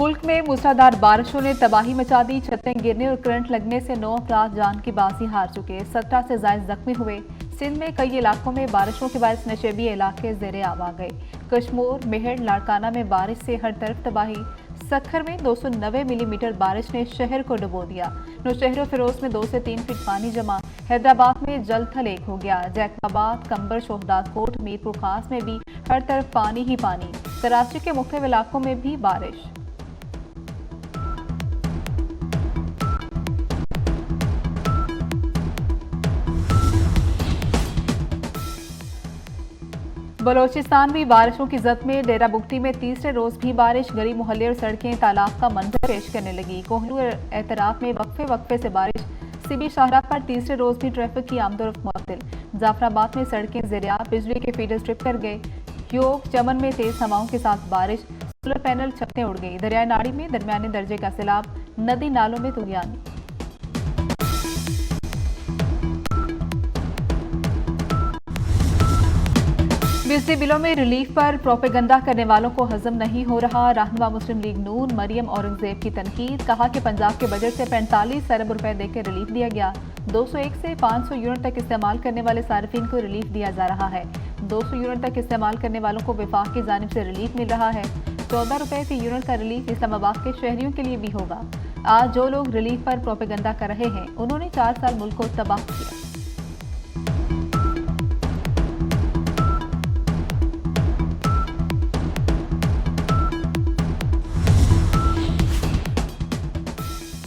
मुल्क में मूसलाधार बारिशों ने तबाही मचा दी। छतें गिरने और करंट लगने से 9 अफराद जान की बाजी हार चुके, 17 से ज्यादा जख्मी हुए। सिंध में कई इलाकों में बारिशों के बायस नशेबी इलाके ज़ेरे आब आ गए। कश्मोर, मेहर, लाड़काना में बारिश से हर तरफ तबाही। सखर में 290 मिलीमीटर बारिश ने शहर को डुबो दिया। नौशहर फिरोज में 2 से 3 फीट पानी जमा। हैदराबाद में जल थल एक हो गया। जैकबाबाद, कंबर, शोहदाद कोट, मीरपुर खास में भी हर तरफ पानी ही पानी। कराची के मुख्तलिफ इलाकों में भी बारिश। बलोचिस्तान भी बारिशों की जद में। डेरा बुगटी में तीसरे रोज भी बारिश। गली मोहल्ले और सड़कें तालाब का मंजर पेश करने लगी। कोहलू एतराफ में वक्फे वक्फे से बारिश। सीबी शाहराह पर तीसरे रोज भी ट्रैफिक की आमदोरफ्त मुअत्तल। जाफराबाद में सड़कें ज़ेरियाब, बिजली के फीडर स्ट्रिप कर गए। योग चमन में तेज हवाओं के साथ बारिश। सोलर पैनल छतें उड़ गई। दरियाई नाड़ी में दरमियाने दर्जे का सैलाब। नदी नालों में तुगयानी। बिजली बिलों में रिलीफ पर प्रोपेगंडा करने वालों को हजम नहीं हो रहा। रहनुमा मुस्लिम लीग नून मरियम औरंगजेब की तनकीद। कहा कि पंजाब के बजट से 45 अरब रुपए देकर रिलीफ दिया गया। 201 से 500 यूनिट तक इस्तेमाल करने वाले सार्फिन को रिलीफ दिया जा रहा है। 200 यूनिट तक इस्तेमाल करने वालों को विफाक की जानिब से रिलीफ मिल रहा है। 14 रुपए फी यूनिट का रिलीफ इस्लामाबाद के शहरियों के लिए भी होगा। आज जो लोग रिलीफ पर प्रोपेगंडा कर रहे हैं, उन्होंने 4 साल मुल्क को तबाह किया।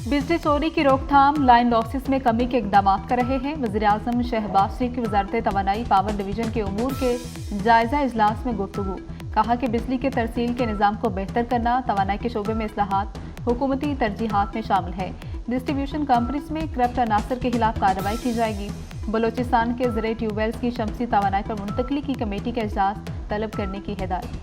बिजली चोरी की रोकथाम, लाइन लॉसेस में कमी के इकदाम कर रहे हैं। वज़ीर-ए-आज़म शहबाज शरीफ की वजारत तवानाई पावर डिवीजन के उमूर के जायजा इजलास में गुफ्तगू। कहा कि बिजली के तरसील के निज़ाम को बेहतर करना तवानाई के शोबे में इस्लाहात हुकूमती तरजीहात में शामिल है। डिस्ट्रीब्यूशन कंपनीज में करप्ट अनासर के खिलाफ कार्रवाई की जाएगी। बलोचिस्तान के ज़रिए ट्यूबवेल्स की शमसी तवानाई पर मुंतकली की कमेटी का इजलास तलब करने की हिदायत।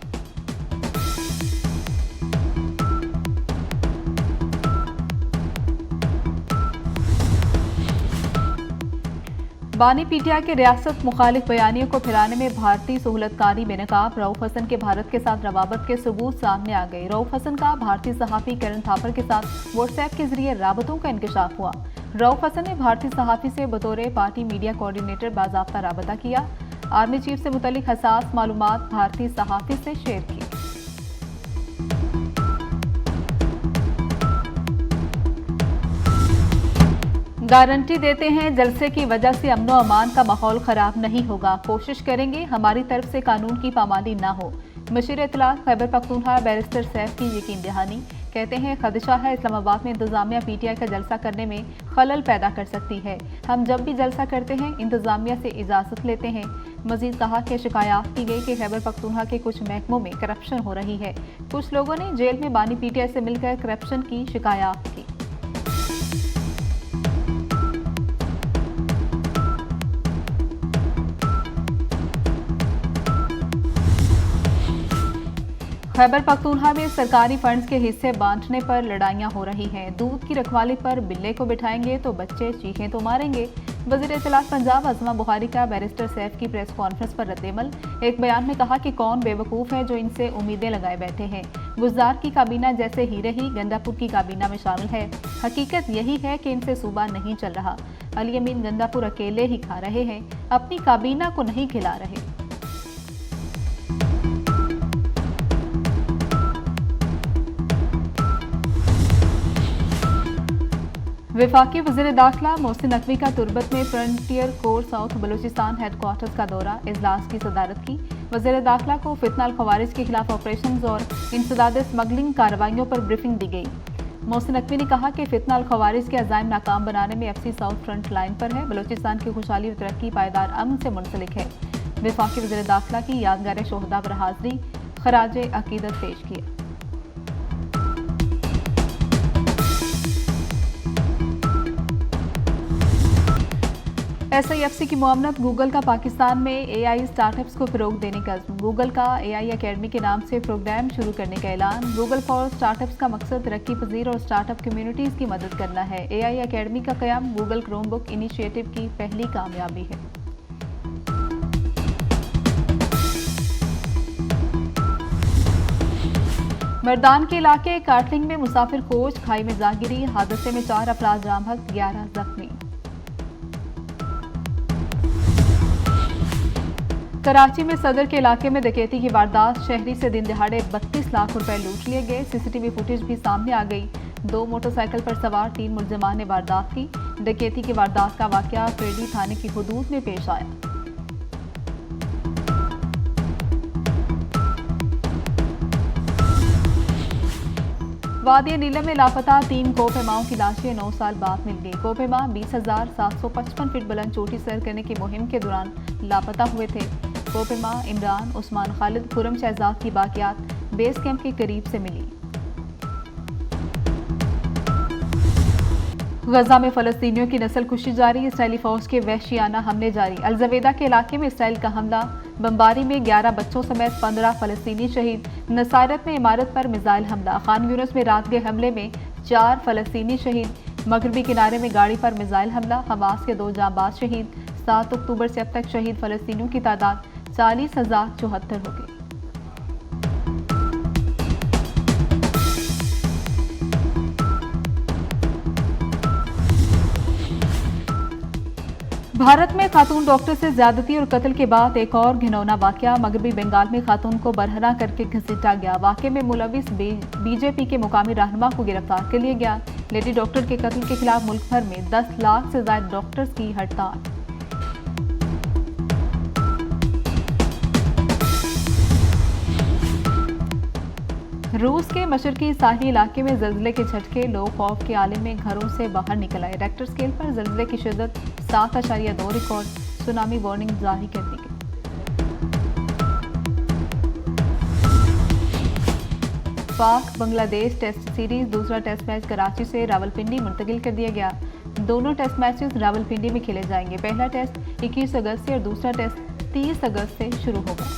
बानी पीटीआई के रियासत मुखालिफ बयानियों को फिराने में भारतीय सहूलतकारी बेनकाब। रऊफ हसन के भारत के साथ रवाबत के सबूत सामने आ गए। रऊफ हसन का भारतीय सहाफ़ी करण थापर के साथ व्हाट्सएप के जरिए राबतों का इंकशाफ हुआ। रऊफ हसन ने भारतीय सहाफ़ी से बतौर पार्टी मीडिया कोऑर्डिनेटर बाज़ाब्ता राबता किया। आर्मी चीफ से मुतल्लिक हसास मालूमात भारतीय सहाफ़ी से शेयर की। गारंटी देते हैं जलसे की वजह से अमनो अमान का माहौल खराब नहीं होगा। कोशिश करेंगे हमारी तरफ से कानून की पामाली ना हो। मशीर इत्तलात खैबर पख्तूनख्वा बैरिस्टर सैफ की यकीन दहानी। कहते हैं खदशा है इस्लामाबाद में इंतजामिया पीटीआई का जलसा करने में खलल पैदा कर सकती है। हम जब भी जलसा करते हैं इंतजामिया से इजाज़त लेते हैं। मजीद कहा कि शिकायत की गई कि खैबर पख्तूनख्वा के कुछ महकमों में करप्शन हो रही है। कुछ लोगों ने जेल में बानी पीटीआई से मिलकर करप्शन की शिकायत की। खैबर पख्तूनख्वा में सरकारी फंड्स के हिस्से बांटने पर लड़ाइयां हो रही हैं। दूध की रखवाली पर बिल्ले को बिठाएंगे तो बच्चे चीखें तो मारेंगे। वज़ीर इत्तलात पंजाब अज़मा बुखारी का बैरिस्टर सैफ की प्रेस कॉन्फ्रेंस पर रद्देमल। एक बयान में कहा कि कौन बेवकूफ़ है जो इनसे उम्मीदें लगाए बैठे हैं। गुजार की काबीना जैसे हीरे ही गंदापुर की काबीना में शामिल है। हकीकत यही है कि इनसे सूबा नहीं चल रहा। अली अमीन गंदापुर अकेले ही खा रहे हैं, अपनी काबीना को नहीं खिला रहे। वफाकी वज़ीर दाखिला मोहसिन नकवी का तुर्बत में frontier core south Balochistan headquarters का दौरा, इजलास की सदारत की। वज़ीर दाखिला को फितनाल खवारिज के खिलाफ ऑपरेशन और इंसदाद स्मगलिंग कार्रवाइयों पर ब्रीफिंग दी गई। मोहसिन नकवी ने कहा कि फितनाल खवारिज के अज़ाइम नाकाम बनाने में एफसी साउथ फ्रंट लाइन पर है। बलूचिस्तान की खुशहाली और तरक्की पायदार अमन से मुंसलिक है। वफाकी वज़ीर दाखिला की यादगार शोहदा पर हाज़री, खराज अकीदत पेश किया। SIFC की मुआवनत। गूगल का पाकिस्तान में AI स्टार्टअप्स को फ़रोग देने का अज़्म। गूगल का AI अकेडमी के नाम से प्रोग्राम शुरू करने का ऐलान। गूगल फॉर स्टार्टअप्स का मकसद तरक्की पजीर और स्टार्टअप कम्युनिटीज़ की मदद करना है। AI अकेडमी का क़याम गूगल क्रोमबुक इनिशिएटिव की पहली कामयाबी है। मर्दान के इलाके काटलिंग में मुसाफिर कोच खाई में जा गिरी। हादसे में 4 अफराद जाम हक, 11 जख्मी। कराची में सदर के इलाके में डकैती की वारदात। शहरी से दिन दिहाड़े 32 लाख रुपए लूट लिए गए। सीसीटीवी फुटेज भी सामने आ गई। 2 मोटरसाइकिल पर सवार 3 मुलजमान ने वारदात की। डकैती की वारदात का वाकया क्रेडी थाने की हुदूद में पेश आया। वादी नीलम में लापता 3 कोपेमाओं की लाशें 9 साल बाद मिल गई। कोपेमा 20,755 फीट बुलंद चोटी सैर करने की मुहिम के दौरान लापता हुए थे। कोपेमा इमरान, उस्मान खालिद, खुरम शहजाद की बाकियात बेस कैंप के करीब से मिली। गजा में फलस्तीनियों की नस्ल कुशी जारी। इसराइली फौज के वहशियाना हमले जारी। अलजवेदा के इलाके में इसराइल का हमला। बमबारी में 11 बच्चों समेत 15 फलस्तीनी शहीद। नसारत में इमारत पर मिसाइल हमला। खान यूनिस में रात के हमले में 4 फलस्तीनी शहीद। मगरबी किनारे में गाड़ी पर मिसाइल हमला। हमास के 2 जांबाज शहीद। 7 अक्टूबर से अब तक शहीद फलस्तीनियों की तादाद 40,074 हो गई। भारत में खातून डॉक्टर से ज्यादती और कत्ल के बाद एक और घिनौना वाकया। मगरबी बंगाल में खातून को बरहना करके घसीटा गया। वाकये में मुलविस बीजेपी के मुकामी रहनुमा को गिरफ्तार कर लिया गया। लेडी डॉक्टर के कत्ल के खिलाफ मुल्क भर में 10 लाख से ज्यादा डॉक्टर्स की हड़ताल। रूस के मशरकी साही इलाके में जल्जले के झटके। लोग खौफ के आलम में घरों से बाहर निकल आए। रेक्टर स्केल पर जल्जले की शिद्दत 7.2 रिकॉर्ड। सुनामी वार्निंग जारी कर दी गई। पाक बांग्लादेश टेस्ट सीरीज दूसरा टेस्ट मैच कराची से रावलपिंडी मुंतकिल कर दिया गया। दोनों टेस्ट मैचेस रावलपिंडी में खेले जाएंगे। पहला टेस्ट 21 अगस्त से और दूसरा टेस्ट 30 अगस्त से शुरू होगा।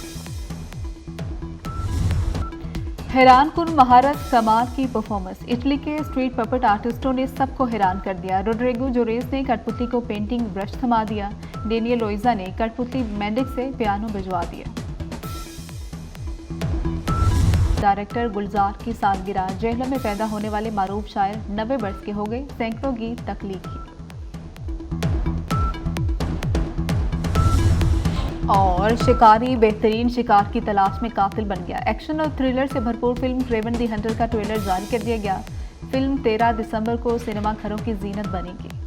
हैरानकुन महारत, कमाल की परफॉर्मेंस। इटली के स्ट्रीट पपेट आर्टिस्टों ने सबको हैरान कर दिया। रोड्रिगो जोरेस ने कठपुतली को पेंटिंग ब्रश थमा दिया। डेनियल लोइजा ने कठपुतली मेंडिक से पियानो भिजवा दिया। डायरेक्टर गुलजार की सालगिरह। जेहलम में पैदा होने वाले मारूफ शायर 90 वर्ष के हो गए। सैकड़ों गीत तख्लीक की। और शिकारी बेहतरीन शिकार की तलाश में कातिल बन गया। एक्शन और थ्रिलर से भरपूर फिल्म क्रेवन द हंटर का ट्रेलर जारी कर दिया गया। फिल्म 13 दिसंबर को सिनेमा घरों की जीनत बनेगी।